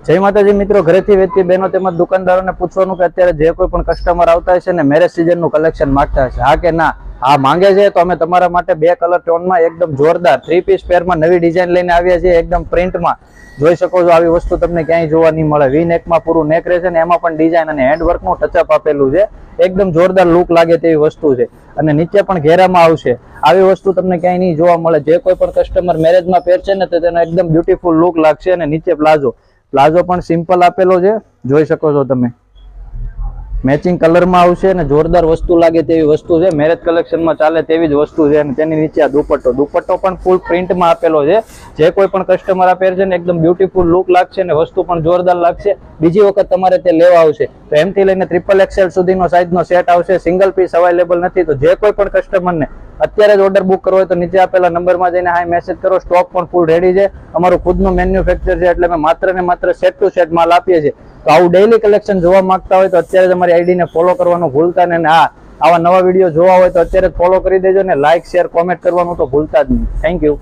જય માતાજી મિત્રો, ઘરેથી વેચતી બહેનો તેમજ દુકાનદારોને પૂછવાનું કે અત્યારે જે કોઈ પણ કસ્ટમર આવતા હશે ને મેરેજ સીઝનનું કલેક્શન માંગતા હશે, હા કે ના? હા માંગે છે તો અમે તમારા માટે 2 કલર ટોનમાં એકદમ જોરદાર 3 પીસ પેરમાં નવી ડિઝાઇન લઈને આવ્યા છીએ. એકદમ પ્રિન્ટમાં જોઈ શકો છો. આવી વસ્તુ તમને ક્યાંય જોવા નહીં મળે. વી નેકમાં પૂરું નેક રહેશે ને એમાં પણ ડિઝાઇન અને હેન્ડવર્કનું ટચઅપ આપેલું છે. એકદમ જોરદાર લુક લાગે તેવી વસ્તુ છે અને નીચે પણ ઘેરામાં આવશે. આવી વસ્તુ તમને ક્યાંય નહીં જોવા મળે. જે કોઈ પણ કસ્ટમર મેરેજમાં પહેરશે ને તો તેનો એકદમ બ્યુટીફુલ લુક લાગશે. અને નીચે પ્લાઝો પણ સિમ્પલ આપેલો છે, જોઈ શકો છો તમે. મેચિંગ કલરમાં આવશે અને જોરદાર વસ્તુ લાગે તેવી વસ્તુ છે. મેરેજ કલેક્શનમાં ચાલે તેવી જ વસ્તુ છે. અને તેની નીચે આ દુપટ્ટો પણ ફૂલ પ્રિન્ટમાં આપેલો છે. જે કોઈ પણ કસ્ટમર આ પહેરશે ને એકદમ બ્યુટીફુલ લુક લાગશે અને વસ્તુ પણ જોરદાર લાગશે. બીજી વખત તમારે તે લેવા આવશે તો M થી લઈને XXL સુધીનો સાઇઝનો સેટ આવશે. સિંગલ પીસ અવેલેબલ નથી. તો જે કોઈ પણ કસ્ટમરને અત્યારે જ ઓર્ડર બુક કરવો હોય તો નીચે આપેલા નંબરમાં જઈને હાય મેસેજ કરો. સ્ટોક પણ ફૂલ રેડી છે. અમારું ખુદનું મેન્યુફેક્ચર છે એટલે અમે માત્ર ને માત્ર સેટ ટુ સેટ માલ આપીએ છીએ. તો આવું ડેઈલી કલેક્શન જોવા માંગતા હોય તો અત્યારે જ અમારી આઈડીને ફોલો કરવાનું ભૂલતા નહીં. આવા નવા વિડીયો જોવા હોય તો અત્યારે જ ફોલો કરી દેજો ને લાઇક શેર કોમેન્ટ કરવાનું તો ભૂલતા જ નહીં. Thank you.